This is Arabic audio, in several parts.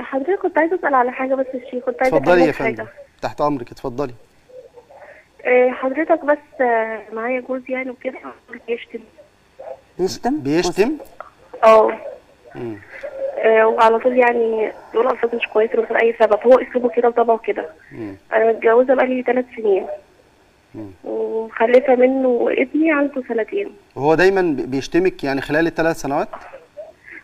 حضرتك كنت عايزه اسال على حاجه، بس الشيخ كنت عايزه اتفضلي يا افهمك فندم، حاجه. تحت امرك، اتفضلي. حضرتك بس معايا جوز يعني وكده بيشتم. بيشتم؟ اه. مم. وعلى طول يعني بيقول الفاظ مش كويسه من غير اي سبب، هو اسلوبه كده وطبعه كده. مم. انا متجوزه بقالي 3 سنين ومخلفه منه ابني عنده 2 سنين. وهو دايما بيشتمك يعني خلال ال3 سنوات؟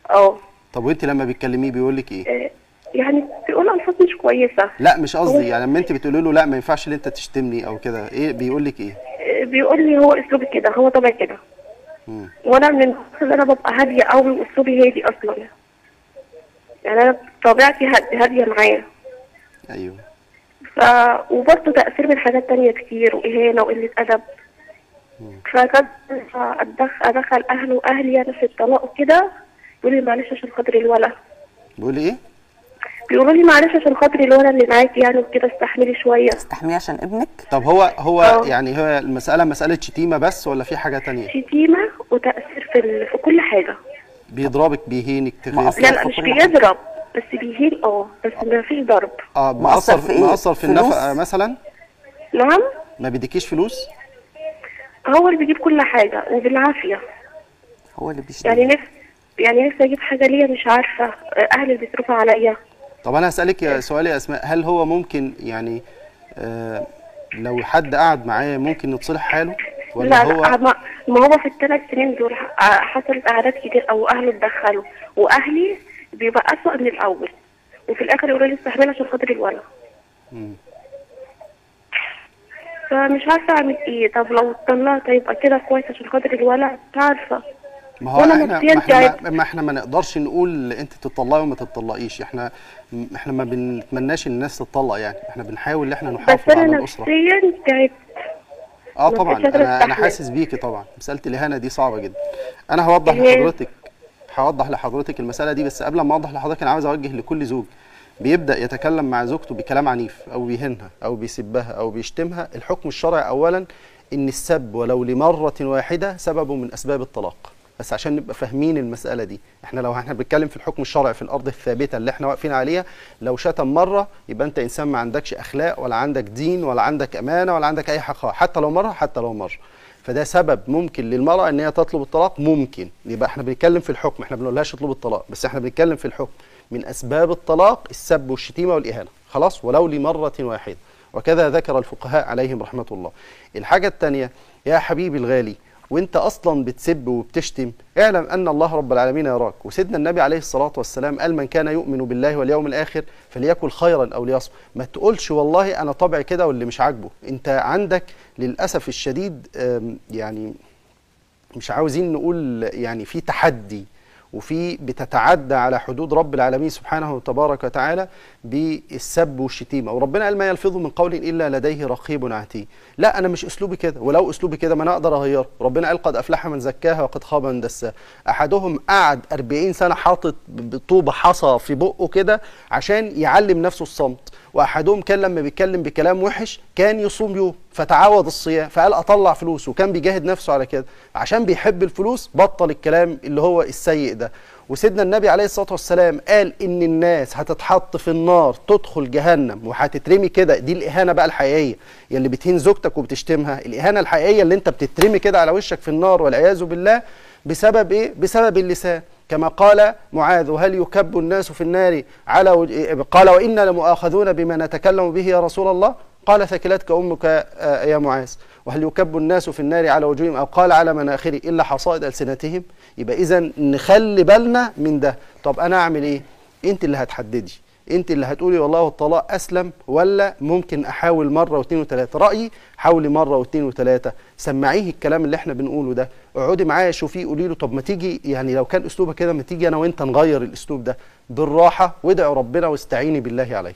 اه. طب وانت لما بتكلميه بيقول لك ايه؟ يعني بيقول الفاظ مش كويسه. لا مش قصدي، يعني لما انت بتقولي له لا ما ينفعش ان انت تشتمني او كده، ايه بيقول لك ايه؟ بيقول لي هو اسلوبي كده، هو طبعي كده. وانا من الناس اللي انا ببقى هاديه قوي واسلوبي هادي اصلا، يعني انا طبيعتي هاديه معاه. ايوه. وبرضه تاثير من حاجات تانية كتير واهانه وقله ادب. فكان ادخل اهله واهلي يعني في الطلاق وكده. يقول لي معلش عشان خاطر الولد. بيقول لي ايه؟ بيقولوا لي معلش عشان خاطر الولد اللي معاكي يعني وكده، استحملي شويه. استحملي عشان ابنك. طب هو يعني هو المساله مساله شتيمه بس ولا في حاجه تانية؟ شتيمه وتاثير في كل حاجه. بيضربك، بيهينك، تغيظك؟ لا مش بيضرب، بس بيهين بس ما فيش ضرب. مقصر في النفقه مثلا؟ نعم. ما بيديكيش فلوس؟ هو اللي بيجيب كل حاجه وبالعافيه. هو اللي بيشتري. يعني نفسي اجيب حاجه ليا مش عارفه، اهلي اللي بيصرفوا عليا. طب انا هسألك سؤال يا اسماء، هل هو ممكن يعني لو حد قعد معاه ممكن يتصلح حاله؟ ولا لا هو ما هو في ال3 سنين دول حصلت قعدات كتير او اهله اتدخلوا، واهلي بيبقى اسوأ من الاول، وفي الاخر يقولوا لي استحملي عشان خاطر الولد. فمش عارفه اعمل ايه. طب لو اتطلقت هيبقى كده كويس عشان خاطر الولد، مش عارفه. ما هو احنا ما نقدرش نقول انت تطلقي وما تطلقيش، احنا ما بنتمناش ان الناس تطلق، يعني احنا بنحاول ان احنا نحافظ على الاسره. بس انا نفسيا تعبت. طبعا انا حاسس بيكي طبعا، مساله الاهانه دي صعبه جدا. انا هوضح لحضرتك المساله دي، بس قبل ما اوضح لحضرتك انا عاوز اوجه لكل زوج بيبدا يتكلم مع زوجته بكلام عنيف او بيهينها او بيسبها او بيشتمها. الحكم الشرعي اولا ان السب ولو لمره واحده سبب من اسباب الطلاق، بس عشان نبقى فاهمين المساله دي. لو احنا بنتكلم في الحكم الشرعي في الارض الثابته اللي احنا واقفين عليها، لو شتم مره يبقى انت انسان ما عندكش اخلاق ولا عندك دين ولا عندك امانه ولا عندك اي حقوق، حتى لو مره. فده سبب ممكن للمراه ان هي تطلب الطلاق، ممكن. يبقى احنا بنتكلم في الحكم، احنا ما بنقولهاش اطلب الطلاق، بس احنا بنتكلم في الحكم. من اسباب الطلاق السب والشتيمه والاهانه، خلاص، ولو لمره واحده، وكذا ذكر الفقهاء عليهم رحمه الله. الحاجه الثانيه يا حبيبي الغالي، وانت اصلا بتسب وبتشتم، اعلم ان الله رب العالمين يراك. وسيدنا النبي عليه الصلاه والسلام قال من كان يؤمن بالله واليوم الاخر فليقل خيرا او ليصمت. ما تقولش والله انا طبعي كده واللي مش عاجبه. انت عندك للاسف الشديد يعني مش عاوزين نقول يعني في تحدي، وفي بتتعدى على حدود رب العالمين سبحانه وتبارك وتعالى بالسب والشتيمه. وربنا قال ما يلفظ من قول الا لديه رقيب عتيد. لا انا مش اسلوبي كده، ولو اسلوبي كده ما انا اقدر اغيره. ربنا قال قد افلح من زكاها وقد خاب من دساها. احدهم قعد 40 سنه حاطط بطوبه حصى في بقه كده عشان يعلم نفسه الصمت. واحدهم كان لما بيتكلم بكلام وحش كان يصوم يوم فتعود الصيام، فقال اطلع فلوس، وكان بيجاهد نفسه على كده عشان بيحب الفلوس، بطل الكلام اللي هو السيء ده. وسيدنا النبي عليه الصلاه والسلام قال ان الناس هتتحط في النار تدخل جهنم وهتترمي كده. دي الاهانه بقى الحقيقيه، اللي بتهين زوجتك وبتشتمها. الاهانه الحقيقيه اللي انت بتترمي كده على وشك في النار والعياذ بالله بسبب ايه؟ بسبب اللسان. كما قال معاذ هل يكب الناس في النار على قال وإنا لمؤاخذون بما نتكلم به يا رسول الله؟ قال ثكلتك أمك يا معاذ. وهل يكب الناس في النار على وجوههم أو قال على مناخرهم إلا حصائد ألسنتهم؟ يبقى إذن نخلي بالنا من ده. طب أنا أعمل إيه؟ أنت اللي هتحددي، أنت اللي هتقولي والله الطلاق أسلم ولا ممكن أحاول مرة واثنين وثلاثة. رأيي حاولي مرة واثنين وثلاثة، سمعيه الكلام اللي احنا بنقوله ده، اقعدي معاه شوفيه، قولي له طب ما تيجي يعني لو كان أسلوبك كده ما تيجي أنا وأنت نغير الأسلوب ده بالراحة، وادعي ربنا واستعيني بالله عليه.